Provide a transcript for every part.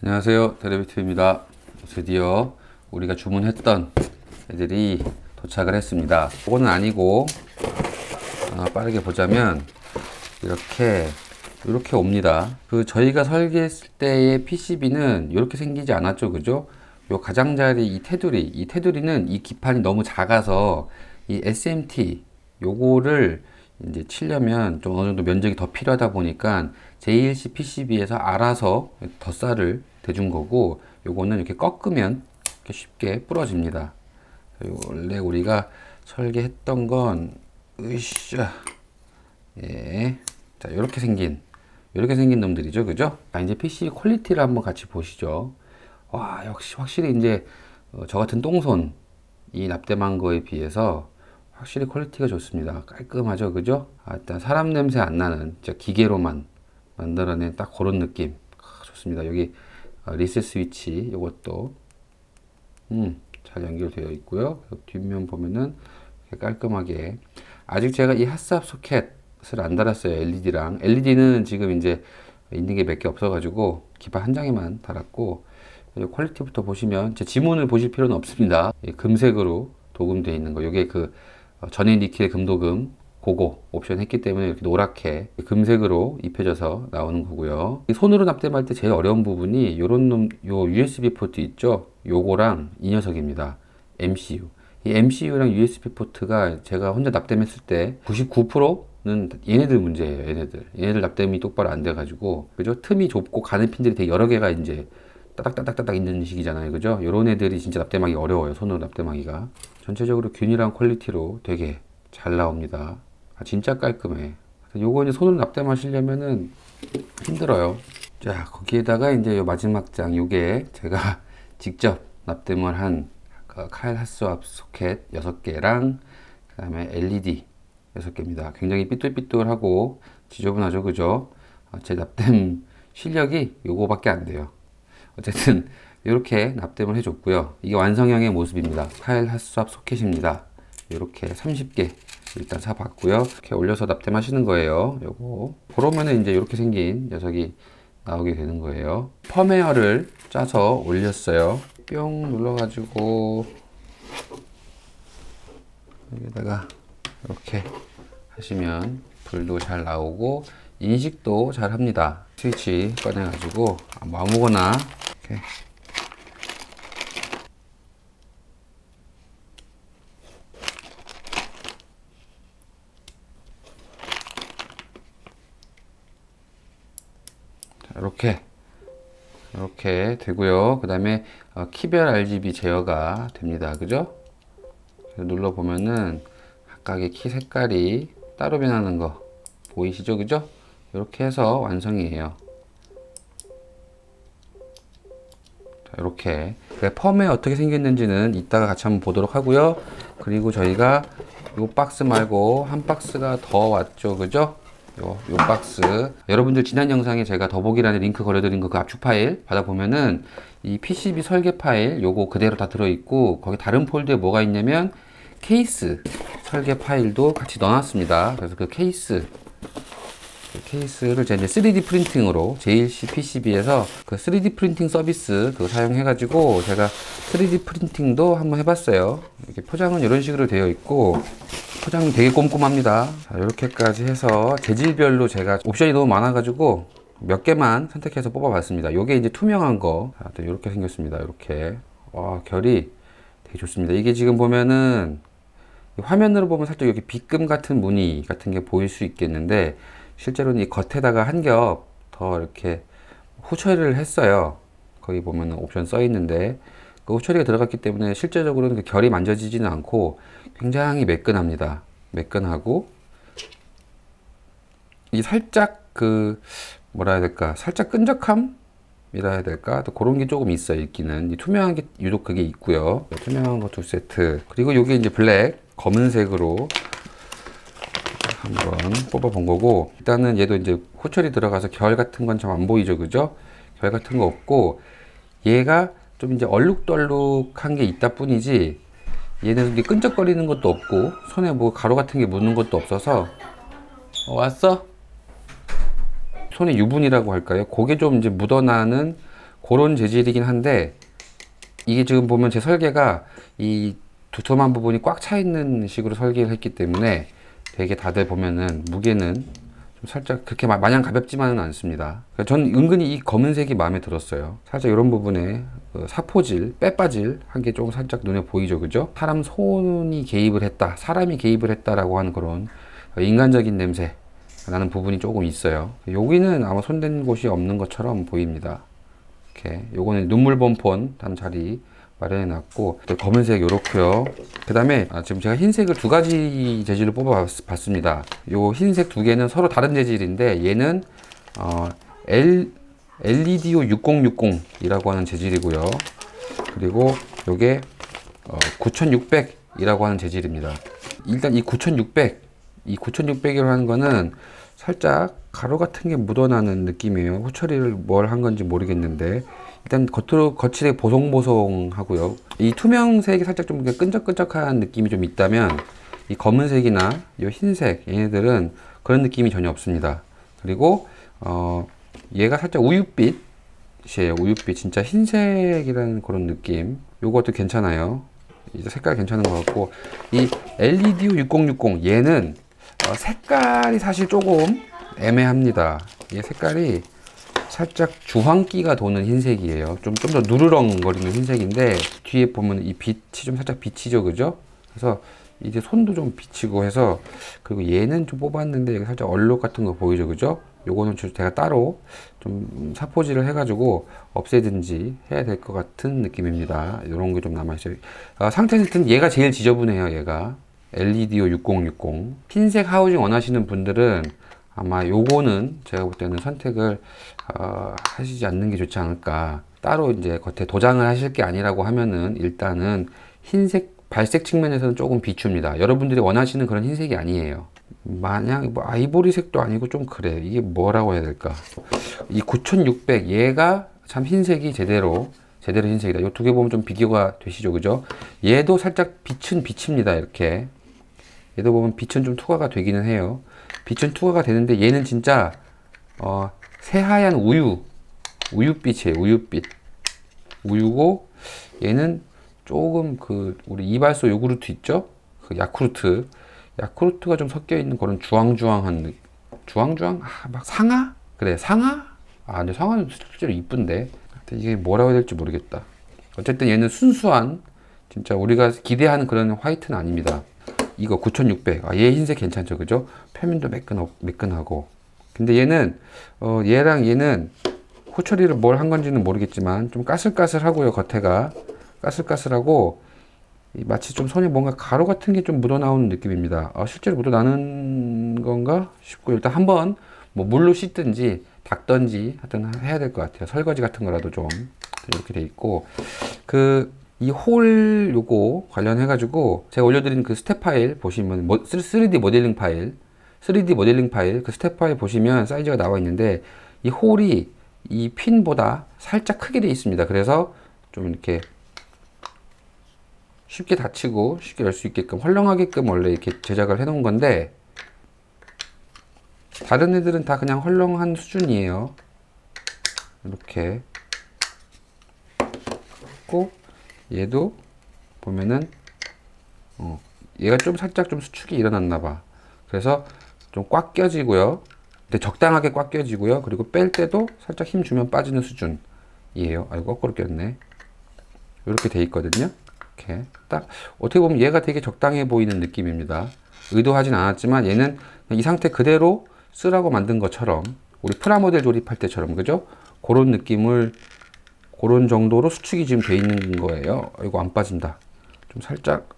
안녕하세요, 테레비TV입니다. 드디어 우리가 주문했던 애들이 도착을 했습니다. 그거는 아니고 빠르게 보자면 이렇게 옵니다. 저희가 설계했을 때의 PCB는 이렇게 생기지 않았죠, 그죠? 요 가장자리 이 테두리는 이 기판이 너무 작아서 이 SMT 요거를 이제 치려면 좀 어느 정도 면적이 더 필요하다 보니까 JLC PCB에서 알아서 덧살을 대준 거고, 요거는 이렇게 꺾으면 이렇게 쉽게 부러집니다. 원래 우리가 설계했던 건 으쌰, 예, 자 이렇게 생긴 놈들이죠, 그죠? 이제 PCB 퀄리티를 한번 같이 보시죠. 와, 역시 확실히 이제 저 같은 똥손 이 납땜한 거에 비해서 확실히 퀄리티가 좋습니다. 깔끔하죠, 그죠? 일단 사람 냄새 안 나는 진짜 기계로만 만들어낸 딱 그런 느낌. 좋습니다. 여기 리셋 스위치 이것도 잘 연결되어 있고요. 뒷면 보면은 깔끔하게. 아직 제가 이 핫삽 소켓을 안 달았어요. LED랑. LED는 지금 이제 있는 게 몇 개 없어가지고 기판 한 장에만 달았고, 퀄리티부터 보시면 제 지문을 보실 필요는 없습니다. 금색으로 도금되어 있는 거. 요게 전해 니켈 금도금 그거 옵션 했기 때문에 이렇게 노랗게 금색으로 입혀져서 나오는 거고요. 손으로 납땜할 때 제일 어려운 부분이 요런 요 USB 포트 있죠? 요거랑 이 녀석입니다. MCU. 이 MCU랑 USB 포트가 제가 혼자 납땜했을 때 99%는 얘네들 문제예요. 얘네들 납땜이 똑바로 안 돼가지고, 그죠? 틈이 좁고 가는 핀들이 되게 여러 개가 이제 따닥따닥따닥 있는 식이잖아요, 그죠? 요런 애들이 진짜 납땜하기 어려워요, 손으로 납땜하기가. 전체적으로 균일한 퀄리티로 되게 잘 나옵니다. 진짜 깔끔해. 요거 이제 손으로 납땜하시려면은 힘들어요. 자, 거기에다가 이제 요 마지막 장, 요게 제가 직접 납땜을 한 카일 핫스왑 소켓 6개랑 그 다음에 LED 6개입니다. 굉장히 삐뚤삐뚤하고 지저분하죠, 그죠? 제 납땜 실력이 요거밖에 안 돼요. 어쨌든 이렇게 납땜을 해줬고요. 이게 완성형의 모습입니다. 카일 핫스왑 소켓입니다. 이렇게 30개 일단 사봤고요. 이렇게 올려서 납땜하시는 거예요. 요거 그러면은 이제 이렇게 생긴 녀석이 나오게 되는 거예요. 펌웨어를 짜서 올렸어요. 뿅 눌러가지고 여기다가 이렇게 하시면 불도 잘 나오고 인식도 잘 합니다. 스위치 꺼내가지고 아무거나 이렇게 이렇게 되고요. 그 다음에 키별 RGB 제어가 됩니다, 그죠? 눌러 보면은 각각의 키 색깔이 따로 변하는 거 보이시죠, 그죠? 이렇게 해서 완성이에요. 자, 이렇게 펌웨어 어떻게 생겼는지는 이따가 같이 한번 보도록 하고요. 그리고 저희가 요 박스 말고 한 박스가 더 왔죠, 그죠? 요 박스, 여러분들 지난 영상에 제가 더보기란에 링크 걸어드린 그 압축 파일 받아보면은 이 PCB 설계 파일 요거 그대로 다 들어있고, 거기 다른 폴더에 뭐가 있냐면 케이스 설계 파일도 같이 넣어놨습니다. 그래서 그 케이스를 제가 이제 3D 프린팅으로 JLC PCB에서 그 3D 프린팅 서비스 그거 사용해가지고 제가 3D 프린팅도 한번 해봤어요. 이렇게 포장은 이런 식으로 되어 있고, 포장이 되게 꼼꼼합니다. 자, 이렇게까지 해서 재질별로 제가 옵션이 너무 많아가지고 몇 개만 선택해서 뽑아봤습니다. 요게 이제 투명한 거. 자, 또 이렇게 생겼습니다. 이렇게. 와, 결이 되게 좋습니다. 이게 지금 보면은 화면으로 보면 살짝 이렇게 빗금 같은 무늬 같은 게 보일 수 있겠는데, 실제로는 이 겉에다가 한 겹 더 이렇게 후처리를 했어요. 거기 보면 옵션 써 있는데 그 후처리가 들어갔기 때문에 실제적으로는 그 결이 만져지지는 않고 굉장히 매끈합니다. 매끈하고 이 살짝 뭐라 해야 될까, 살짝 끈적함이라 해야 될까, 또 그런 게 조금 있어요. 있기는 투명한 게 유독 그게 있고요. 투명한 거 2세트, 그리고 요게 이제 블랙 검은색으로 한번 뽑아 본 거고, 일단은 얘도 이제 호철이 들어가서 결 같은 건 좀 안 보이죠, 그죠? 결 같은 거 없고, 얘가 좀 이제 얼룩덜룩한 게 있다 뿐이지, 얘는 이게 끈적거리는 것도 없고 손에 뭐 가루 같은 게 묻는 것도 없어서. 왔어? 손에 유분이라고 할까요? 그게 좀 이제 묻어나는 그런 재질이긴 한데, 이게 지금 보면 제 설계가 이 두툼한 부분이 꽉 차 있는 식으로 설계를 했기 때문에 되게 다들 보면은 무게는 좀 살짝 그렇게 마냥 가볍지만은 않습니다. 전 은근히 이 검은색이 마음에 들었어요. 살짝 이런 부분에 사포질, 빼빠질 한 게 조금 살짝 눈에 보이죠, 그죠? 사람 손이 개입을 했다, 사람이 개입을 했다라고 하는 그런 인간적인 냄새 나는 부분이 조금 있어요. 여기는 아마 손댄 곳이 없는 것처럼 보입니다. 이렇게 요거는 눈물 범퍼 단 자리 마련해 놨고, 검은색 요렇고요. 그 다음에 지금 제가 흰색을 두 가지 재질로 뽑아 봤습니다. 요 흰색 두 개는 서로 다른 재질인데, 얘는 엘리디오 6060 이라고 하는 재질이고요. 그리고 요게 9600 이라고 하는 재질입니다. 일단 이 9600이라고 하는 거는 살짝 가루 같은 게 묻어나는 느낌이에요. 후처리를 뭘 한 건지 모르겠는데, 일단 겉으로 거칠게 보송보송하고요. 이 투명색이 살짝 좀 끈적끈적한 느낌이 좀 있다면, 이 검은색이나 이 흰색 얘네들은 그런 느낌이 전혀 없습니다. 그리고 얘가 살짝 우윳빛이에요. 우윳빛, 진짜 흰색이라는 그런 느낌. 요것도 괜찮아요. 이제 색깔 괜찮은 것 같고, 이 LED 6060 얘는 색깔이 사실 조금 애매합니다. 이 색깔이 살짝 주황기가 도는 흰색이에요. 좀 더 누르렁거리는 흰색인데, 뒤에 보면 이 빛이 좀 살짝 비치죠, 그죠? 그래서 이제 손도 좀 비치고 해서, 그리고 얘는 좀 뽑았는데 여기 살짝 얼룩 같은 거 보이죠, 그죠? 요거는 제가 따로 좀 사포질을 해가지고 없애든지 해야 될 것 같은 느낌입니다. 이런 게 좀 남아있어요. 상태는 얘가 제일 지저분해요. 얘가 엘리디오 6060 흰색 하우징 원하시는 분들은 아마 요거는 제가 볼 때는 선택을 하시지 않는 게 좋지 않을까. 따로 이제 겉에 도장을 하실 게 아니라고 하면은 일단은 흰색 발색 측면에서는 조금 비춥니다. 여러분들이 원하시는 그런 흰색이 아니에요. 마냥 뭐 아이보리색도 아니고 좀 그래. 이게 뭐라고 해야 될까? 이 9600 얘가 참 흰색이 제대로 흰색이다. 이 두 개 보면 좀 비교가 되시죠, 그죠? 얘도 살짝 빛은 비칩니다. 이렇게 얘도 보면 빛은 좀 투과가 되기는 해요. 빛은 투과가 되는데 얘는 진짜 새하얀 우유빛이에요. 우유고, 얘는 조금 우리 이발소 요구르트 있죠? 그 야쿠르트가 좀 섞여 있는 그런 주황주황한 막 상아? 그래, 상아? 근데 상아는 실제로 이쁜데 이게 뭐라고 해야 될지 모르겠다. 어쨌든 얘는 순수한 진짜 우리가 기대하는 그런 화이트는 아닙니다. 이거 9600. 얘 흰색 괜찮죠, 그죠? 표면도 매끈하고. 근데 얘는 얘랑 얘는 후처리를 뭘 한 건지는 모르겠지만 좀 까슬까슬하고요. 겉에가 까슬까슬하고, 마치 좀 손에 뭔가 가루 같은 게 좀 묻어나오는 느낌입니다. 실제로 묻어나는 건가 싶고, 일단 한번 뭐 물로 씻든지 닦든지 하여튼 해야 될 것 같아요. 설거지 같은 거라도 좀 이렇게 돼 있고, 이 홀 요거 관련해 가지고 제가 올려드린 그 스텝 파일 보시면 3D 모델링 파일 그 스텝 파일 보시면 사이즈가 나와 있는데, 이 홀이 이 핀보다 살짝 크게 돼 있습니다. 그래서 좀 이렇게 쉽게 닫히고 쉽게 열 수 있게끔 헐렁하게끔 원래 이렇게 제작을 해 놓은 건데, 다른 애들은 다 그냥 헐렁한 수준이에요. 이렇게. 고 얘도 보면은 얘가 좀 살짝 좀 수축이 일어났나 봐. 그래서 좀 꽉 껴지고요. 근데 적당하게 꽉 껴지고요. 그리고 뺄 때도 살짝 힘 주면 빠지는 수준이에요. 아이고, 거꾸로 꼈네. 이렇게 돼 있거든요. 이렇게 딱 어떻게 보면 얘가 되게 적당해 보이는 느낌입니다. 의도하진 않았지만 얘는 이 상태 그대로 쓰라고 만든 것처럼, 우리 프라모델 조립할 때처럼, 그죠? 그런 느낌을, 그런 정도로 수축이 지금 돼 있는 거예요. 이거 안 빠진다. 좀 살짝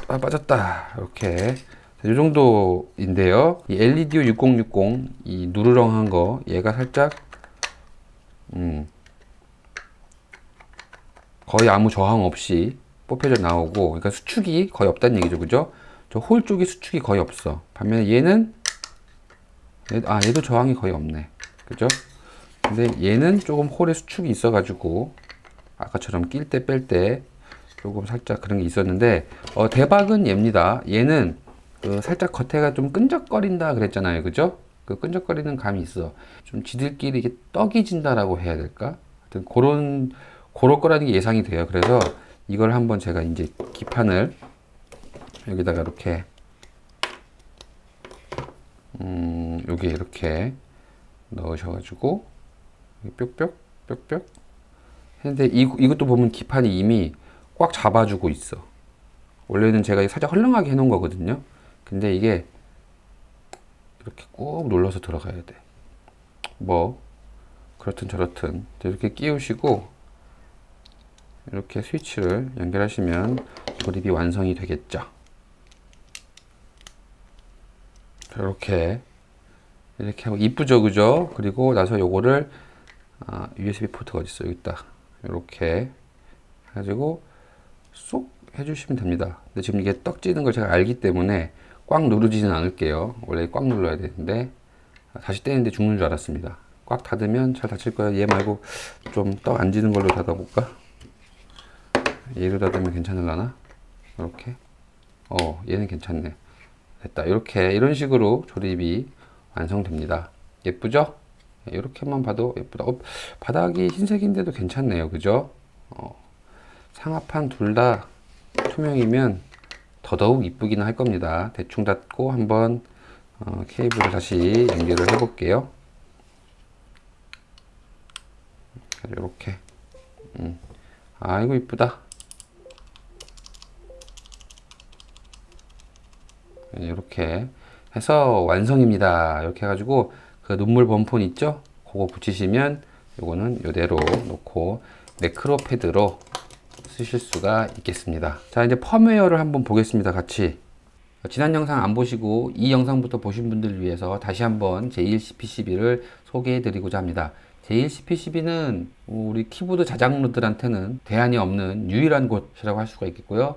빠졌다. 이렇게 이 정도인데요. 이 엘리디오 6060 이 누르렁한 거, 얘가 살짝 거의 아무 저항 없이 뽑혀져 나오고, 그러니까 수축이 거의 없다는 얘기죠, 그죠? 저 홀 쪽에 수축이 거의 없어. 반면에 얘도 저항이 거의 없네, 그죠? 근데 얘는 조금 홀에 수축이 있어 가지고 아까처럼 낄 때 뺄 때 조금 살짝 그런 게 있었는데, 대박은 얘입니다. 얘는 살짝 겉에가 좀 끈적거린다 그랬잖아요, 그죠? 그 끈적거리는 감이 있어. 좀 지들끼리 이렇게 떡이 진다라고 해야 될까? 하여튼 그럴 거라는 게 예상이 돼요. 그래서 이걸 한번 제가 이제 기판을 여기다가 이렇게 여기 이렇게 넣으셔가지고 뾱뾱 뾱뾱 했는데 이것도 보면 기판이 이미 꽉 잡아주고 있어. 원래는 제가 살짝 헐렁하게 해놓은 거거든요. 근데 이게 이렇게 꾹 눌러서 들어가야 돼. 뭐 그렇든 저렇든 이렇게 끼우시고 이렇게 스위치를 연결하시면 조립이 완성이 되겠죠. 이렇게 하고 이쁘죠, 그죠? 그리고 나서 요거를 USB 포트가 어디 있어? 여기 있다. 이렇게 해가지고 쏙 해주시면 됩니다. 근데 지금 이게 떡 찌는 걸 제가 알기 때문에 꽉 누르지는 않을게요. 원래 꽉 눌러야 되는데 다시 떼는데 죽는 줄 알았습니다. 꽉 닫으면 잘 닫힐 거예요. 얘 말고 좀 떡 안 지는 걸로 닫아볼까? 얘로 닫으면 괜찮을라나? 이렇게. 얘는 괜찮네. 됐다. 이런 식으로 조립이 완성됩니다. 예쁘죠? 이렇게만 봐도 예쁘다. 바닥이 흰색인데도 괜찮네요. 그죠? 상하판 둘 다 투명이면 더더욱 이쁘기는 할 겁니다. 대충 닫고 한번 케이블을 다시 연결을 해 볼게요. 이렇게. 아이고 이쁘다. 이렇게 해서 완성입니다. 이렇게 해가지고 그 눈물 범폰 있죠? 그거 붙이시면 요거는 이대로 놓고 매크로 패드로 쓰실 수가 있겠습니다. 자, 이제 펌웨어를 한번 보겠습니다. 같이. 지난 영상 안 보시고 이 영상부터 보신 분들을 위해서 다시 한번 제1C PCB를 소개해 드리고자 합니다. 제1C PCB는 우리 키보드 자장루들한테는 대안이 없는 유일한 곳이라고 할 수가 있겠고요.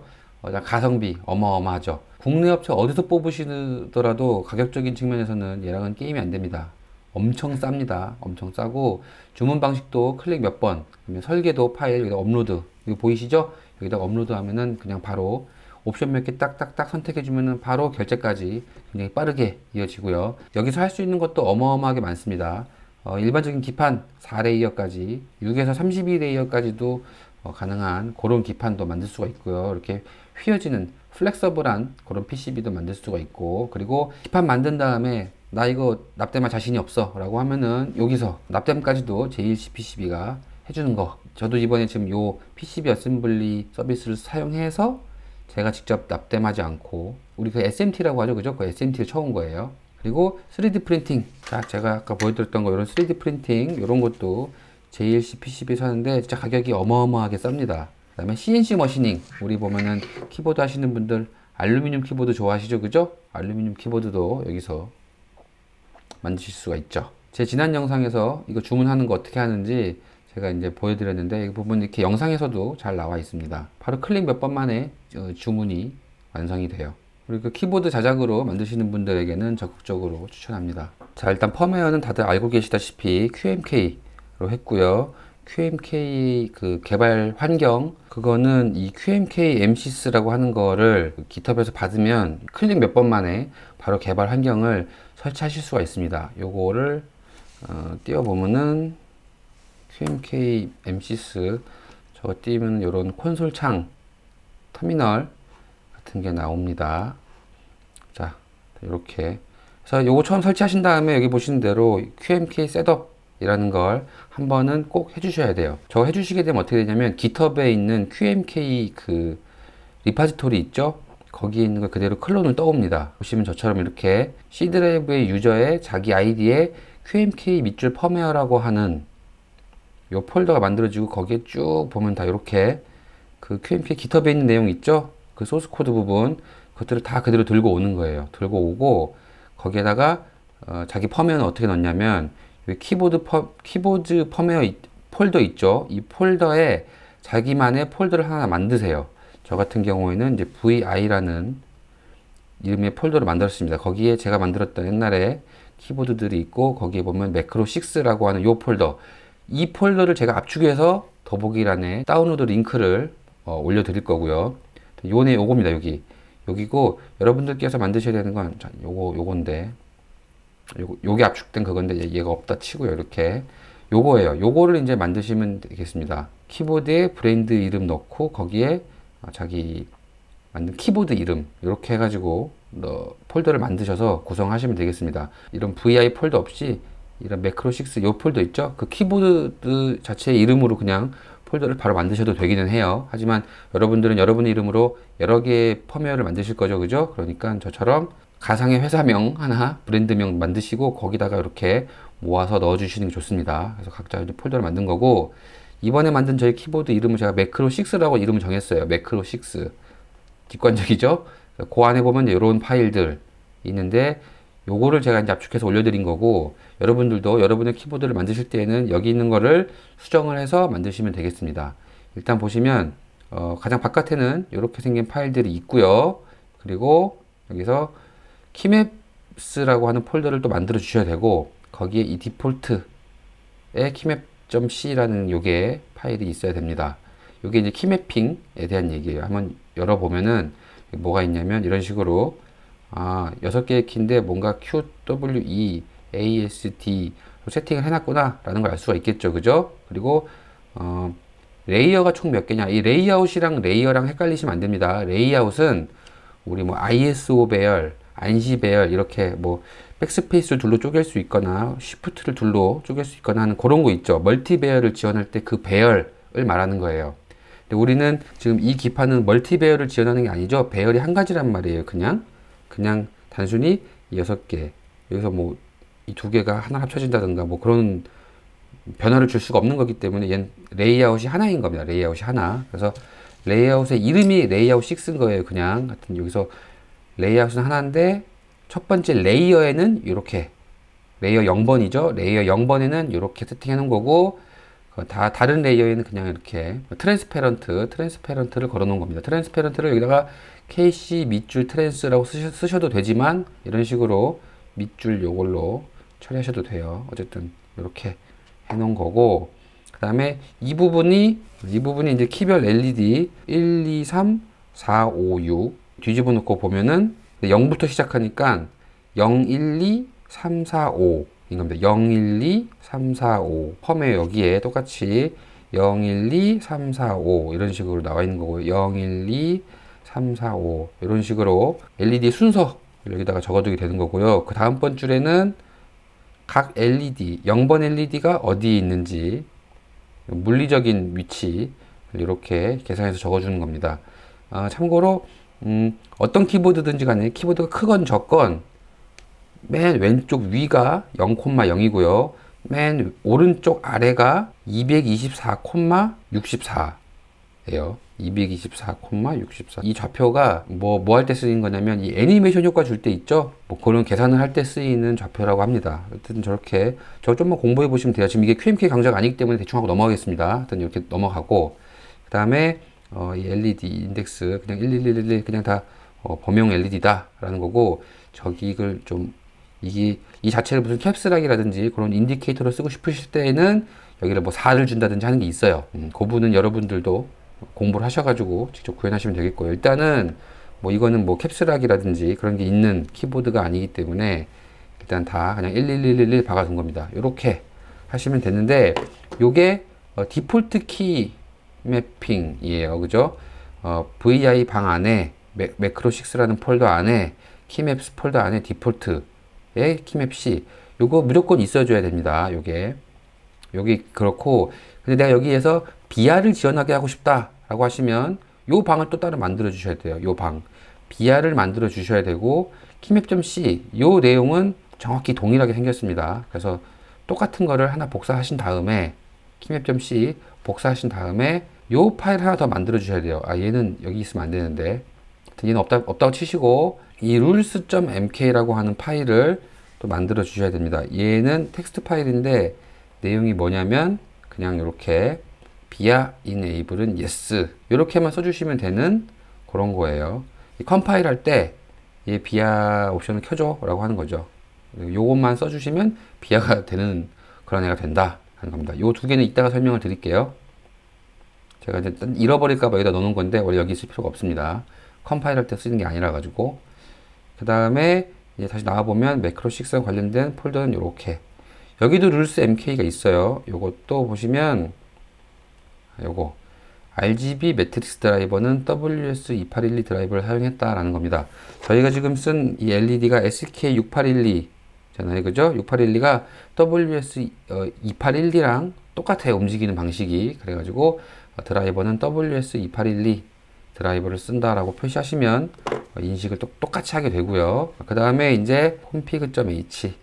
가성비 어마어마하죠. 국내 업체 어디서 뽑으시더라도 가격적인 측면에서는 얘랑은 게임이 안 됩니다. 엄청 쌉니다. 엄청 싸고 주문 방식도 클릭 몇 번, 설계도 파일 여기다 업로드, 이거 보이시죠? 여기다 업로드 하면은 그냥 바로 옵션 몇 개 딱딱딱 선택해 주면은 바로 결제까지 굉장히 빠르게 이어지고요. 여기서 할 수 있는 것도 어마어마하게 많습니다. 일반적인 기판 4레이어까지 6에서 32레이어까지도 가능한 그런 기판도 만들 수가 있고요. 이렇게 휘어지는 플렉서블한 그런 PCB도 만들 수가 있고, 그리고 기판 만든 다음에 나 이거 납땜할 자신이 없어 라고 하면은 여기서 납땜까지도 제1C PCB가 해주는 거. 저도 이번에 지금 요 PCB 어셈블리 서비스를 사용해서 제가 직접 납땜하지 않고, 우리 그 SMT라고 하죠, 그죠? 그 SMT를 쳐온 거예요. 그리고 3D 프린팅, 자 제가 아까 보여드렸던 거 이런 3D 프린팅 이런 것도 제1C PCB 사는데 진짜 가격이 어마어마하게 쌉니다. 그 다음에 CNC 머시닝, 우리 보면은 키보드 하시는 분들 알루미늄 키보드 좋아하시죠, 그죠? 알루미늄 키보드도 여기서 만드실 수가 있죠. 제 지난 영상에서 이거 주문하는 거 어떻게 하는지 제가 이제 보여드렸는데 이 부분 이렇게 영상에서도 잘 나와 있습니다. 바로 클릭 몇 번 만에 주문이 완성이 돼요. 그리고 그 키보드 자작으로 만드시는 분들에게는 적극적으로 추천합니다. 자, 일단 펌웨어는 다들 알고 계시다시피 QMK로 했고요. QMK 그 개발 환경, 그거는 이 QMK MCS라고 하는 거를 깃허브에서 받으면 클릭 몇 번 만에 바로 개발 환경을 설치하실 수가 있습니다. 요거를 띄워보면은 QMK MCS 저거 띄우면 요런 콘솔 창 터미널 같은 게 나옵니다. 자, 이렇게 그래서 요거 처음 설치하신 다음에 여기 보시는 대로 QMK 셋업 이라는 걸 한 번은 꼭 해주셔야 돼요. 저거 해주시게 되면 어떻게 되냐면 깃허브에 있는 QMK 그 리파지토리 있죠? 거기에 있는 걸 그대로 클론을 떠옵니다. 보시면 저처럼 이렇게 C 드라이브의 유저의 자기 아이디에 QMK 밑줄 펌웨어라고 하는 요 폴더가 만들어지고 거기에 쭉 보면 다 이렇게 그 QMK 깃허브에 있는 내용 있죠? 그 소스 코드 부분 그것들을 다 그대로 들고 오는 거예요. 들고 오고 거기에다가 자기 펌웨어는 어떻게 넣냐면 키보드 펌웨어 폴더 있죠? 이 폴더에 자기만의 폴더를 하나 만드세요. 저 같은 경우에는 이제 VI라는 이름의 폴더를 만들었습니다. 거기에 제가 만들었던 옛날에 키보드들이 있고 거기에 보면 매크로 6라고 하는 요 폴더, 이 폴더를 제가 압축해서 더보기란에 다운로드 링크를 올려드릴 거고요. 요겁니다. 여기고 여러분들께서 만드셔야 되는 건 요건데 요게 압축된 그건데 얘가 없다 치고요. 이렇게 요거예요. 요거를 이제 만드시면 되겠습니다. 키보드에 브랜드 이름 넣고 거기에 자기 만든 키보드 이름 이렇게 해가지고 폴더를 만드셔서 구성하시면 되겠습니다. 이런 VI 폴더 없이 이런 매크로6 요 폴더 있죠? 그 키보드 자체의 이름으로 그냥 폴더를 바로 만드셔도 되기는 해요. 하지만 여러분들은 여러분의 이름으로 여러 개의 펌웨어를 만드실 거죠, 그죠? 그러니까 저처럼 가상의 회사명 하나, 브랜드명 만드시고 거기다가 이렇게 모아서 넣어주시는 게 좋습니다. 그래서 각자 이제 폴더를 만든 거고, 이번에 만든 저희 키보드 이름을 제가 매크로6라고 이름을 정했어요. 매크로6. 직관적이죠? 그 안에 보면 이런 파일들 있는데, 요거를 제가 이제 압축해서 올려드린 거고, 여러분들도 여러분의 키보드를 만드실 때에는 여기 있는 거를 수정을 해서 만드시면 되겠습니다. 일단 보시면 가장 바깥에는 이렇게 생긴 파일들이 있고요. 그리고 여기서 키맵스라고 하는 폴더를 또 만들어 주셔야 되고, 거기에 이 디폴트에 키맵.c라는 요게 파일이 있어야 됩니다. 요게 이제 키맵핑에 대한 얘기예요. 한번 열어보면은 뭐가 있냐면 이런 식으로 6개의 키인데 뭔가 QWE, ASD 세팅을 해놨구나 라는 걸 알 수가 있겠죠. 그죠? 그리고 레이어가 총 몇 개냐, 이 레이아웃이랑 레이어랑 헷갈리시면 안 됩니다. 레이아웃은 우리 뭐 ISO 배열, 안시 배열 이렇게 뭐 백스페이스를 둘로 쪼갤 수 있거나 쉬프트를 둘로 쪼갤 수 있거나 하는 그런 거 있죠. 멀티 배열을 지원할 때 그 배열을 말하는 거예요. 근데 우리는 지금 이 기판은 멀티 배열을 지원하는 게 아니죠. 배열이 한 가지란 말이에요. 그냥 단순히 6개, 여기서 뭐 이 2개가 하나 합쳐진다든가 뭐 그런 변화를 줄 수가 없는 거기 때문에 얘는 레이아웃이 하나인 겁니다. 레이아웃이 하나. 그래서 레이아웃의 이름이 레이아웃 6인 거예요. 그냥 하여튼 여기서 레이아웃은 하나인데 첫 번째 레이어에는 이렇게 레이어 0번이죠. 레이어 0번에는 이렇게 세팅해 놓은 거고, 다른 레이어에는 그냥 이렇게 트랜스페런트를 걸어 놓은 겁니다. 트랜스페런트를 여기다가 KC 밑줄 트랜스라고 쓰셔도 되지만 이런 식으로 밑줄 요걸로 처리하셔도 돼요. 어쨌든 이렇게 해 놓은 거고, 그 다음에 이 부분이 이제 키별 LED 1, 2, 3, 4, 5, 6 뒤집어 놓고 보면은 0부터 시작하니까 0, 1, 2, 3, 4, 5 이겁니다. 0, 1, 2, 3, 4, 5 펌에 여기에 똑같이 0, 1, 2, 3, 4, 5 이런 식으로 나와 있는 거고, 0, 1, 2, 3, 4, 5 이런 식으로 LED 순서 여기다가 적어두게 되는 거고요. 그 다음번 줄에는 각 LED, 0번 LED가 어디에 있는지 물리적인 위치 이렇게 계산해서 적어주는 겁니다. 참고로 어떤 키보드든지 간에 키보드가 크건 적건 맨 왼쪽 위가 0,0이고요. 맨 오른쪽 아래가 224,64예요. 224,64. 이 좌표가 뭐 할 때 쓰이는 거냐면 이 애니메이션 효과 줄 때 있죠. 뭐 그런 계산을 할 때 쓰이는 좌표라고 합니다. 하여튼 저렇게 저 좀만 공부해 보시면 돼요. 지금 이게 QMK 강좌가 아니기 때문에 대충 하고 넘어가겠습니다. 하여튼 이렇게 넘어가고, 그 다음에 이 LED 인덱스 그냥 11111 그냥 다 범용 LED다 라는 거고, 저기를 좀 이 자체를 무슨 캡스락이라든지 그런 인디케이터로 쓰고 싶으실 때에는 여기를 뭐 4를 준다든지 하는 게 있어요. 그 부분은 여러분들도 공부를 하셔가지고 직접 구현하시면 되겠고요. 일단은 뭐 이거는 뭐 캡스락이라든지 그런 게 있는 키보드가 아니기 때문에 일단 다 그냥 11111 박아둔 겁니다. 이렇게 하시면 되는데, 요게 디폴트 키 매핑이에요. 그죠? VI 방 안에 매크로6라는 폴더 안에 키맵스 폴더 안에 디폴트의 키맵C 요거 무조건 있어줘야 됩니다. 여기 그렇고, 근데 내가 여기에서 BR을 지원하게 하고 싶다 라고 하시면 요 방을 또 따로 만들어 주셔야 돼요. 요 방 BR을 만들어 주셔야 되고, 키맵.c 요 내용은 정확히 동일하게 생겼습니다. 그래서 똑같은 거를 하나 복사하신 다음에 키맵.c 복사하신 다음에 요 파일 하나 더 만들어 주셔야 돼요. 얘는 여기 있으면 안 되는데, 얘는 없다고 치시고 이 rules.mk라고 하는 파일을 또 만들어 주셔야 됩니다. 얘는 텍스트 파일인데 내용이 뭐냐면 그냥 이렇게 비아 enable은 yes 이렇게만 써주시면 되는 그런 거예요. 이 컴파일 할 때 얘 비아 옵션을 켜줘 라고 하는 거죠. 요것만 써주시면 비아가 되는 그런 애가 된다 하는 겁니다. 요 두 개는 이따가 설명을 드릴게요. 제가 이제 잃어버릴까봐 여기다 넣는 건데 원래 여기 있을 필요가 없습니다. 컴파일 할 때 쓰는 게 아니라 가지고. 그 다음에 이제 다시 나와보면 매크로6와 관련된 폴더는 이렇게 여기도 룰스 MK가 있어요. 요것도 보시면 요거 RGB 매트릭스 드라이버는 WS2812 드라이버를 사용했다라는 겁니다. 저희가 지금 쓴 이 LED가 SK6812 잖아요. 그죠? 6812가 WS2812랑 똑같아요. 움직이는 방식이. 그래가지고 드라이버는 WS2812 드라이버를 쓴다라고 표시하시면 인식을 똑같이 하게 되고요. 그 다음에 이제 config.h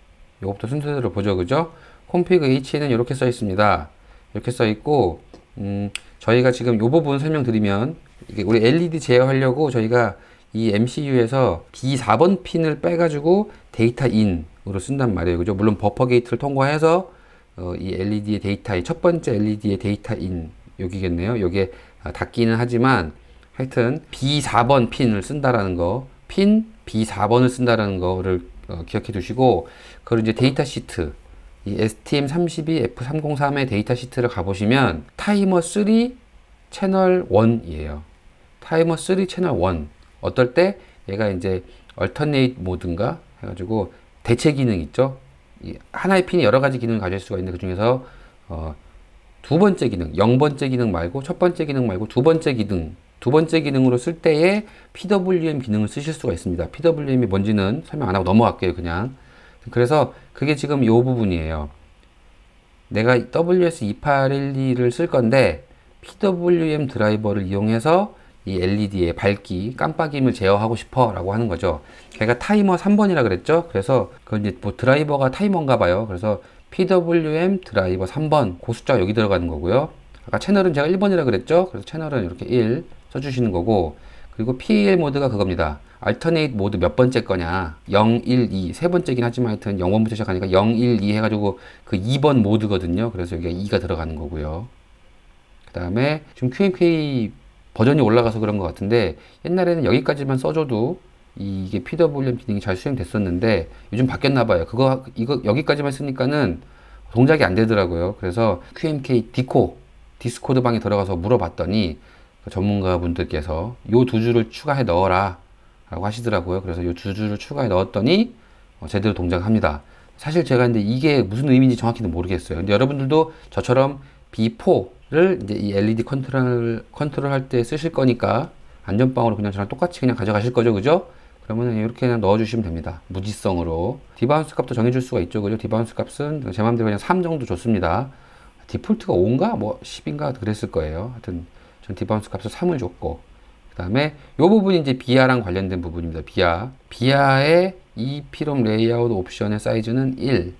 이것부터 순서대로 보죠. 그죠? config.h는 이렇게 써 있습니다. 이렇게 써 있고 저희가 지금 이 부분 설명드리면 이게 우리 LED 제어하려고 저희가 이 MCU에서 B4번 핀을 빼가지고 데이터 인으로 쓴단 말이에요. 그죠? 물론 버퍼 게이트를 통과해서 이 LED의 데이터, 첫 번째 LED의 데이터 인 여기겠네요. 여기에 닿기는 하지만 하여튼 B4번 핀을 쓴다라는 거, 핀 B4번을 쓴다라는 거를 기억해 두시고, 그걸 이제 데이터 시트, 이 STM32F303의 데이터 시트를 가보시면 타이머 3 채널 1이에요. 타이머 3 채널 1. 어떨 때 얘가 이제 alternate 모드인가 해가지고 대체 기능 있죠. 하나의 핀이 여러 가지 기능을 가질 수가 있는데 그 중에서 두 번째 기능, 0번째 기능 말고 첫 번째 기능 말고 두 번째 기능으로 쓸 때에 PWM 기능을 쓰실 수가 있습니다. PWM이 뭔지는 설명 안 하고 넘어갈게요, 그냥. 그래서 그게 지금 이 부분이에요. 내가 WS2812를 쓸 건데 PWM 드라이버를 이용해서 이 LED의 밝기, 깜빡임을 제어하고 싶어 라고 하는 거죠. 걔가 타이머 3번이라 그랬죠. 그래서 그 이제 뭐 드라이버가 타이머인가 봐요. 그래서 PWM 드라이버 3번, 그 숫자가 여기 들어가는 거고요. 아까 채널은 제가 1번이라 그랬죠. 그래서 채널은 이렇게 1 써주시는 거고, 그리고 PAL 모드가 그겁니다. alternate 모드 몇 번째 거냐. 0, 1, 2. 세 번째긴 하지만 하여튼 0번부터 시작하니까 0, 1, 2 해가지고 그 2번 모드거든요. 그래서 여기가 2가 들어가는 거고요. 그 다음에 지금 QMK 버전이 올라가서 그런 것 같은데 옛날에는 여기까지만 써줘도 이게 PWM 기능이 잘 수행됐었는데 요즘 바뀌었나 봐요. 이거 여기까지만 쓰니까는 동작이 안 되더라고요. 그래서 QMK 디스코드 방에 들어가서 물어봤더니 전문가 분들께서 요 두 줄을 추가해 넣어라 라고 하시더라고요. 그래서 요 두 줄을 추가해 넣었더니 제대로 동작합니다. 사실 제가 근데 이게 무슨 의미인지 정확히는 모르겠어요. 근데 여러분들도 저처럼 B4를 이제 이 LED 컨트롤 할 때 쓰실 거니까 안전빵으로 그냥 저랑 똑같이 그냥 가져가실 거죠. 그죠? 그러면 이렇게 그냥 넣어주시면 됩니다. 무지성으로. 디바운스 값도 정해줄 수가 있죠. 그죠? 디바운스 값은 제 마음대로 그냥 3 정도 줬습니다. 디폴트가 5인가? 뭐 10인가? 그랬을 거예요. 하여튼 전 디바운스 값을 3을 줬고, 그 다음에 이 부분이 이제 비아랑 관련된 부분입니다. 비아의 EEPROM 레이아웃 옵션의 사이즈는 1.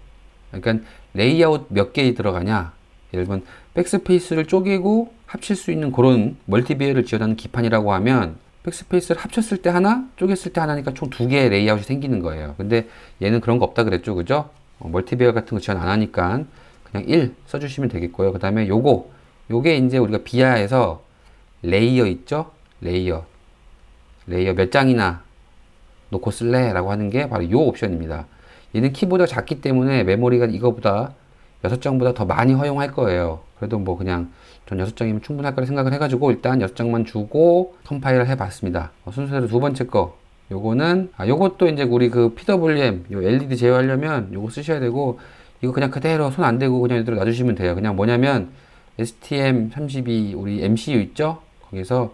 그러니까 레이아웃 몇 개 들어가냐. 예를 들면 백스페이스를 쪼개고 합칠 수 있는 그런 멀티비어를 지원하는 기판이라고 하면 백스페이스를 합쳤을 때 하나, 쪼갰을 때 하나니까 총 2개의 레이아웃이 생기는 거예요. 근데 얘는 그런 거 없다 그랬죠. 그죠? 멀티비어 같은 거 지원 안 하니까 그냥 1 써주시면 되겠고요. 그 다음에 요게 이제 우리가 비아에서 레이어 있죠? 레이어 몇 장이나 놓고 쓸래? 라고 하는 게 바로 요 옵션입니다. 얘는 키보드가 작기 때문에 메모리가 이거보다 6장보다 더 많이 허용할 거예요. 그래도 뭐 그냥 전 6장이면 충분할 거라 생각을 해가지고 일단 6장만 주고 컴파일을 해봤습니다. 순서대로 두 번째 거 요거는 요것도 이제 우리 그 PWM 요 LED 제어하려면 요거 쓰셔야 되고, 이거 그냥 그대로 손 안 대고 그냥 이대로 놔주시면 돼요. 그냥 뭐냐면 STM32 우리 MCU 있죠? 거기서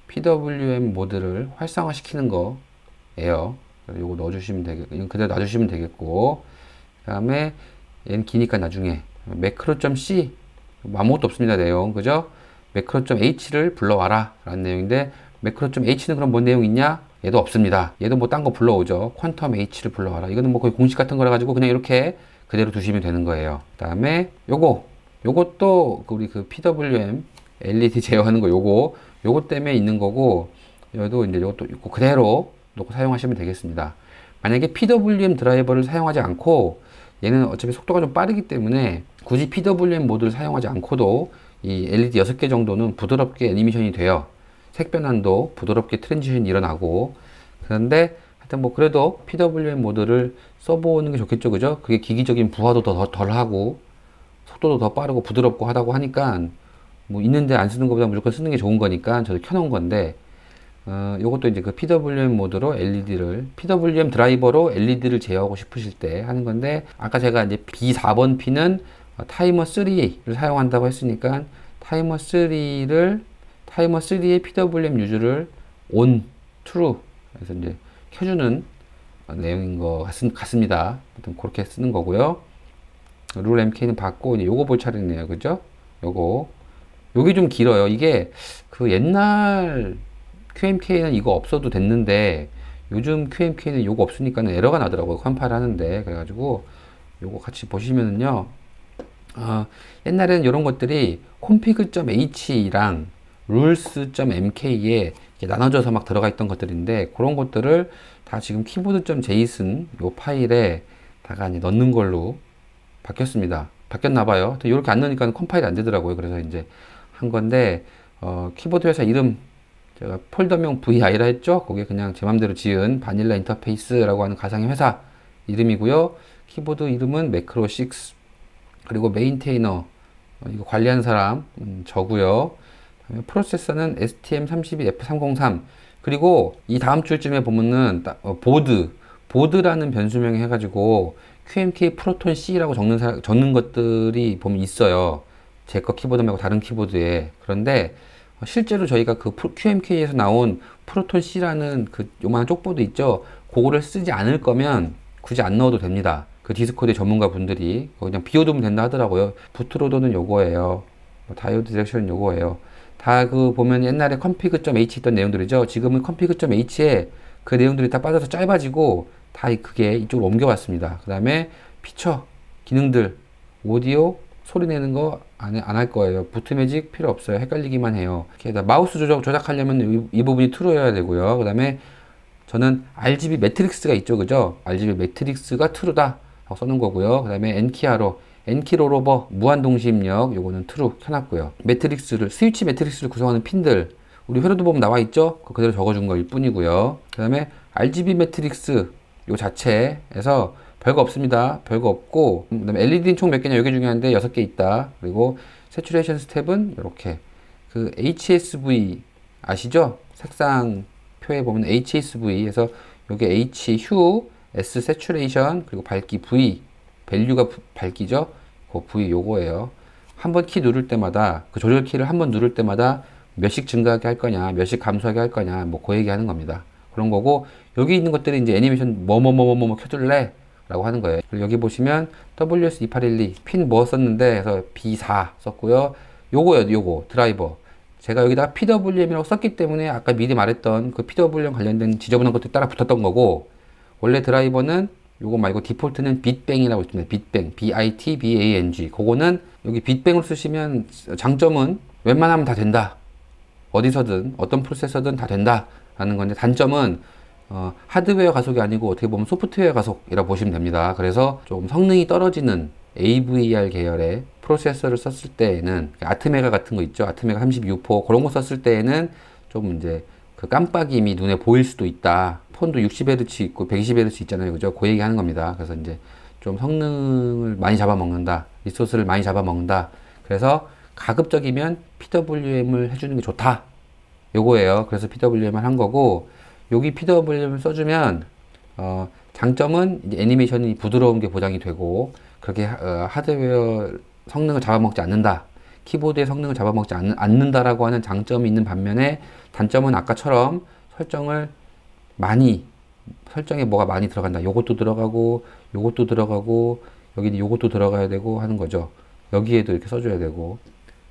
PWM 모드를 활성화시키는 거예요. 요거 넣어주시면 되겠고, 그대로 놔주시면 되겠고, 그 다음에 얘는 기니까 나중에 매크로.c 아무것도 없습니다. 내용 그죠? 매크로.h를 불러와라 라는 내용인데, 매크로.h는 그럼 뭔 내용 있냐? 얘도 없습니다. 얘도 뭐 딴 거 불러오죠. 퀀텀 h를 불러와라. 이거는 뭐 거의 공식 같은 거라 가지고 그냥 이렇게 그대로 두시면 되는 거예요. 그 다음에 요것도 우리 그 PWM LED 제어하는 거 요거 때문에 있는 거고, 여기도 이제 요것도 있고 그대로 놓고 사용하시면 되겠습니다. 만약에 PWM 드라이버를 사용하지 않고, 얘는 어차피 속도가 좀 빠르기 때문에 굳이 PWM 모드를 사용하지 않고도 이 LED 6개 정도는 부드럽게 애니메이션이 돼요. 색 변환도 부드럽게 트랜지션이 일어나고. 그런데 하여튼 뭐 그래도 PWM 모드를 써보는 게 좋겠죠. 그죠? 그게 기기적인 부하도 더 덜하고 속도도 더 빠르고 부드럽고 하다고 하니까 뭐 있는데 안 쓰는 것보다 무조건 쓰는 게 좋은 거니까 저도 켜놓은 건데, 요것도 이제 그 PWM 모드로 PWM 드라이버로 LED를 제어하고 싶으실 때 하는 건데, 아까 제가 이제 B4번 핀은 타이머 3를 사용한다고 했으니까, 타이머 3의 PWM 유즈를 ON, TRUE, 그래서 이제 켜주는 내용인 것 같습니다. 아무튼 그렇게 쓰는 거고요. 룰 MK는 받고, 이제 요거 볼 차례네요. 그죠? 요게 좀 길어요. 이게 그 옛날 QMK는 이거 없어도 됐는데, 요즘 QMK는 요거 없으니까 에러가 나더라고요. 컴파일 하는데. 그래가지고 요거 같이 보시면은요, 옛날에는 이런 것들이 config.h랑 rules.mk에 나눠져서 막 들어가 있던 것들인데, 그런 것들을 다 지금 keyboard.json 요 파일에 다가 이제 넣는 걸로 바뀌었나봐요. 이렇게 안 넣으니까 컴파일이 안 되더라고요. 그래서 이제 한 건데, 키보드 회사 이름, 제가 폴더명 VI라 했죠? 거기에 그냥 제 맘대로 지은 바닐라 인터페이스라고 하는 가상의 회사 이름이고요. 키보드 이름은 매크로6, 그리고 메인테이너, 이거 관리하는 사람, 저고요. 프로세서는 STM32F303. 그리고 이 다음 주쯤에 보면은 보드라는 변수명이 해가지고 QMK 프로톤 C라고 적는 것들이 보면 있어요. 제 거 키보드 말고 다른 키보드에. 그런데 실제로 저희가 그 QMK에서 나온 프로톤 C라는 그 요만한 쪽보드 있죠? 그거를 쓰지 않을 거면 굳이 안 넣어도 됩니다. 그 디스코드 전문가 분들이 그냥 비워두면 된다 하더라고요. 부트로더는 요거예요. 다이오드 디렉션은 요거예요. 다 그 보면 옛날에 config.h 있던 내용들이죠. 지금은 config.h에 그 내용들이 다 빠져서 짧아지고 다 그게 이쪽으로 옮겨왔습니다. 그 다음에 피처, 기능들, 오디오, 소리 내는 거 안 할 거예요. 부트매직 필요 없어요. 헷갈리기만 해요. 마우스 조작하려면 이 부분이 true여야 되고요. 그 다음에 저는 RGB 매트릭스가 있죠. 그죠? RGB 매트릭스가 true다 하고 써놓은 거고요. 그 다음에 N키 롤오버 무한동시입력 요거는 true 켜놨고요. 스위치 매트릭스를 구성하는 핀들 우리 회로도 보면 나와 있죠? 그대로 적어준 거일 뿐이고요. 그 다음에 RGB 매트릭스 요 자체에서 별거 없습니다. 별거 없고, 그 다음에 LED는 총 몇 개냐? 이게 중요한데 6개 있다. 그리고 세츄레이션 스텝은 이렇게 그 HSV 아시죠? 색상표에 보면 HSV에서 요게 H 휴, S 세츄레이션, 그리고 밝기 V 밸류가 밝기죠? 그 V 요거예요. 한번 키 누를 때마다 그 조절 키를 한번 누를 때마다 몇씩 증가하게 할 거냐, 몇씩 감소하게 할 거냐, 뭐 그 얘기 하는 겁니다. 그런 거고, 여기 있는 것들이 이제 애니메이션 뭐뭐뭐뭐뭐 켜줄래? 라고 하는 거예요. 그리고 여기 보시면 WS2812 핀 뭐 썼는데 해서 B4 썼고요. 요거 드라이버 제가 여기다 PWM이라고 썼기 때문에 아까 미리 말했던 그 PWM 관련된 지저분한 것들이 따라 붙었던 거고, 원래 드라이버는 요거 말고 디폴트는 빗뱅이라고 있습니다. 빗뱅 BITBANG. 그거는 여기 빗뱅을 쓰시면 장점은 웬만하면 다 된다. 어디서든 어떤 프로세서든 다 된다 라는 건데, 단점은 하드웨어 가속이 아니고 어떻게 보면 소프트웨어 가속이라고 보시면 됩니다. 그래서 좀 성능이 떨어지는 AVR 계열의 프로세서를 썼을 때에는 아트메가 같은 거 있죠. 아트메가 36포 그런 거 썼을 때에는 좀 이제 그 깜빡임이 눈에 보일 수도 있다. 폰도 60Hz 있고 120Hz 있잖아요. 그죠? 그 얘기 하는 겁니다. 그래서 이제 좀 성능을 많이 잡아먹는다. 리소스를 많이 잡아먹는다. 그래서 가급적이면 PWM을 해주는 게 좋다. 요거예요. 그래서 PWM을 한 거고, 여기 PWM을 써주면 장점은 이제 애니메이션이 부드러운 게 보장이 되고, 그렇게 하드웨어 성능을 잡아먹지 않는다, 키보드의 성능을 잡아먹지 않는다라고 하는 장점이 있는 반면에, 단점은 아까처럼 설정에 뭐가 많이 들어간다. 요것도 들어가고 요것도 들어가고 여기는 요것도 들어가야 되고 하는 거죠. 여기에도 이렇게 써줘야 되고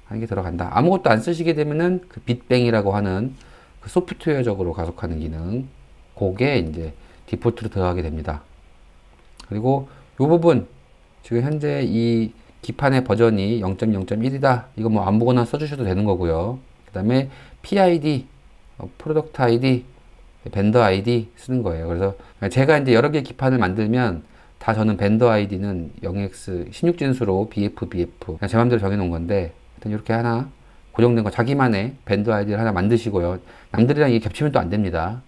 하는 게 들어간다. 아무것도 안 쓰시게 되면은 그 빗뱅이라고 하는 그 소프트웨어적으로 가속하는 기능, 그게 이제 디폴트로 들어가게 됩니다. 그리고 이 부분 지금 현재 이 기판의 버전이 0.0.1이다. 이거 뭐 아무거나 써주셔도 되는 거고요. 그 다음에 PID, 프로덕트 ID, 벤더 ID 쓰는 거예요. 그래서 제가 이제 여러 개 기판을 만들면 다 저는 벤더 ID는 0x 16진수로 BF 그냥 제 맘대로 정해 놓은 건데, 일단 이렇게 하나 고정된 거 자기만의 벤더 아이디를 하나 만드시고요. 남들이랑 이게 겹치면 또 안 됩니다.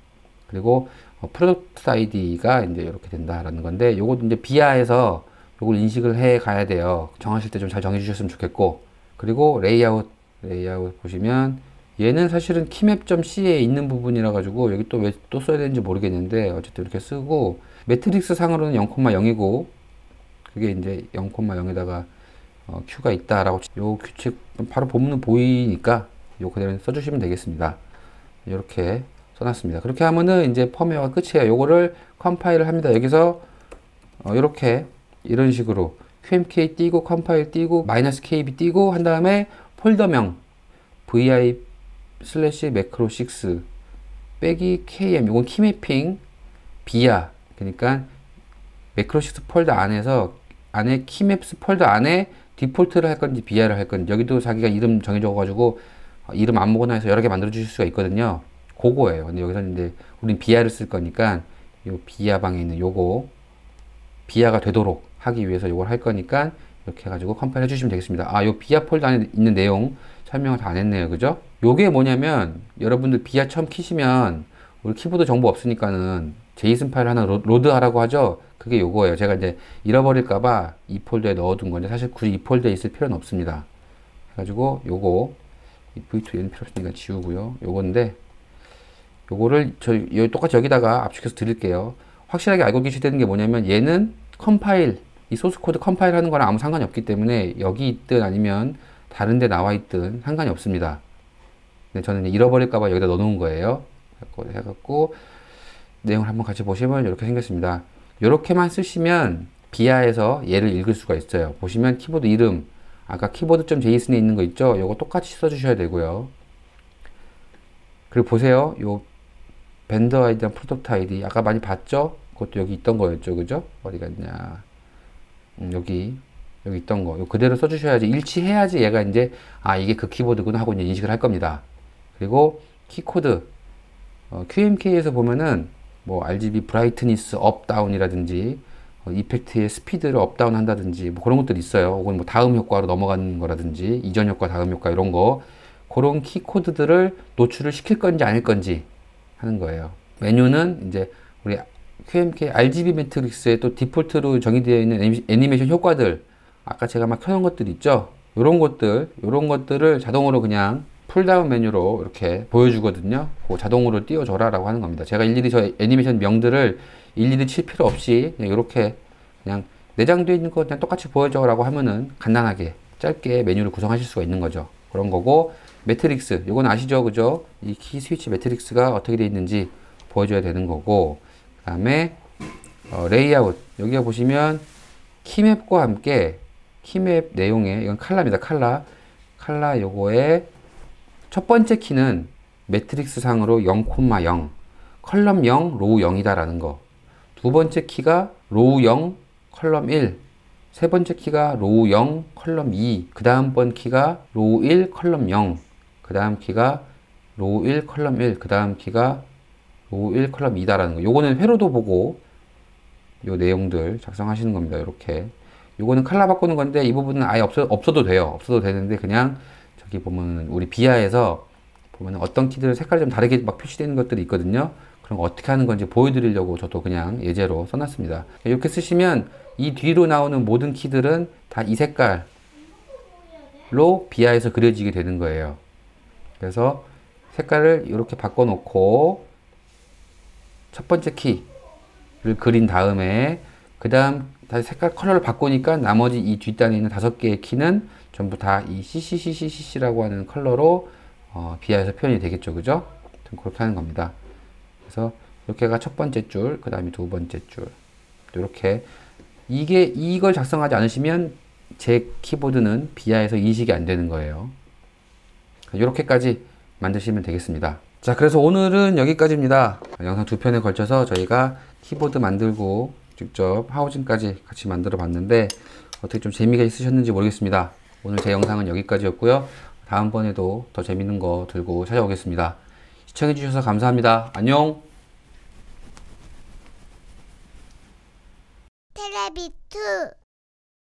그리고 프로덕트 아이디가 이제 이렇게 된다라는 건데, 요것도 이제 비하에서 요걸 인식을 해 가야 돼요. 정하실 때 좀 잘 정해 주셨으면 좋겠고, 그리고 레이아웃 보시면 얘는 사실은 키맵.c에 있는 부분이라 가지고 여기 또 왜 또 써야 되는지 모르겠는데 어쨌든 이렇게 쓰고 매트릭스 상으로는 0,0이고 그게 이제 0,0에다가 Q가 있다라고 요 규칙 바로 보면 보이니까 요 그대로 써주시면 되겠습니다. 이렇게 써놨습니다. 그렇게 하면은 이제 펌웨어가 끝이에요. 요거를 컴파일을 합니다. 여기서 이렇게 이런 식으로 QMK 띄고 컴파일 띄고 -kb 띄고 한 다음에 폴더명 vi 슬래시 매크로6 빼기 km 이건 키매핑 비야 그러니까 매크로6 폴더 안에서 안에 키맵스 폴더 안에 디폴트를 할 건지 비야를 할 건지 여기도 자기가 이름 정해줘 가지고 이름 아무거나 해서 여러 개 만들어 주실 수가 있거든요. 그거예요. 근데 여기서 이제 우린 비야를 쓸 거니까 요 비야 방에 있는 요거 비야가 되도록 하기 위해서 요걸 할 거니까 이렇게 해가지고 컴파일 해주시면 되겠습니다. 아, 요 비야 폴더 안에 있는 내용 설명을 다 안 했네요. 그죠? 요게 뭐냐면 여러분들 비야 처음 키시면 우리 키보드 정보 없으니까는 제이슨 파일 하나 로드 하라고 하죠. 그게 요거예요. 제가 이제 잃어버릴까봐 이 폴더에 넣어둔 건데 사실 굳이 이 폴더에 있을 필요는 없습니다. 해가지고 요거 이 v2에는 필요 없으니까 지우고요. 요건데 요거를 똑같이 여기다가 압축해서 드릴게요. 확실하게 알고 계셔야 되는 게 뭐냐면 얘는 컴파일 이 소스 코드 컴파일 하는 거랑 아무 상관이 없기 때문에 여기 있든 아니면 다른 데 나와 있든 상관이 없습니다. 근데 저는 잃어버릴까봐 여기다 넣어 놓은 거예요. 해갖고 내용을 한번 같이 보시면 이렇게 생겼습니다. 이렇게만 쓰시면 비하에서 얘를 읽을 수가 있어요. 보시면 키보드 이름 아까 키보드.json에 있는 거 있죠? 요거 똑같이 써주셔야 되고요. 그리고 보세요. 요 벤더 아이디랑 프로덕트 아이디 아까 많이 봤죠? 그것도 여기 있던 거였죠. 그죠? 어디 갔냐? 여기 있던 거. 요 그대로 써주셔야지 일치해야지 얘가 이제 아 이게 그 키보드구나 하고 이제 인식을 할 겁니다. 그리고 키코드 QMK에서 보면은 뭐 RGB 브라이트니스 업 다운이라든지 이펙트의 스피드를 업 다운 한다든지 뭐 그런 것들이 있어요. 혹은 뭐 다음 효과로 넘어가는 거라든지 이전 효과 다음 효과 이런 거 그런 키 코드들을 노출을 시킬 건지 아닐 건지 하는 거예요. 메뉴는 이제 우리 QMK RGB 매트릭스에 또 디폴트로 정의되어 있는 애니메이션 효과들 아까 제가 막 켜놓은 것들 있죠. 요런 것들을 자동으로 그냥 풀다운 메뉴로 이렇게 보여주거든요. 그 자동으로 띄워줘라 라고 하는 겁니다. 제가 일일이 저 애니메이션 명들을 일일이 칠 필요 없이 그냥 이렇게 그냥 내장되어 있는 거 그냥 똑같이 보여줘 라고 하면은 간단하게 짧게 메뉴를 구성하실 수가 있는 거죠. 그런 거고 매트릭스 이건 아시죠? 그죠? 이 키 스위치 매트릭스가 어떻게 되어 있는지 보여줘야 되는 거고 그 다음에 레이아웃 여기가 보시면 키맵과 함께 키맵 내용에 이건 칼라입니다. 칼라 요거에 첫 번째 키는 매트릭스 상으로 0,0 컬럼 0 로우 0이다 라는 거 두 번째 키가 로우 0 컬럼 1 세 번째 키가 로우 0 컬럼 2 그 다음 번 키가 로우 1 컬럼 0 그 다음 키가 로우 1 컬럼 1 그 다음 키가 로우 1 컬럼 2다 라는 거 요거는 회로도 보고 요 내용들 작성하시는 겁니다. 이렇게 요거는 칼라 바꾸는 건데 이 부분은 아예 없어도 돼요. 없어도 되는데 그냥 저기 보면 우리 비하에서 보면 어떤 키들은 색깔이 좀 다르게 막 표시되는 것들이 있거든요. 그런 거 어떻게 하는 건지 보여드리려고 저도 그냥 예제로 써놨습니다. 이렇게 쓰시면 이 뒤로 나오는 모든 키들은 다 이 색깔로 비하에서 그려지게 되는 거예요. 그래서 색깔을 이렇게 바꿔놓고 첫 번째 키를 그린 다음에 그 다음 다시 색깔 컬러를 바꾸니까 나머지 이 뒷단에 있는 5개의 키는 전부 다 이 CCCCC라고 하는 컬러로 비하에서 표현이 되겠죠. 그죠? 그렇게 하는 겁니다. 그래서 이렇게가 첫 번째 줄, 그 다음에 두 번째 줄. 이렇게 이걸 작성하지 않으시면 제 키보드는 비하에서 인식이 안 되는 거예요. 이렇게까지 만드시면 되겠습니다. 자, 그래서 오늘은 여기까지입니다. 영상 2편에 걸쳐서 저희가 키보드 만들고 직접 하우징까지 같이 만들어 봤는데 어떻게 좀 재미가 있으셨는지 모르겠습니다. 오늘 제 영상은 여기까지였고요. 다음번에도 더 재밌는 거 들고 찾아오겠습니다. 시청해주셔서 감사합니다. 안녕! 텔레비트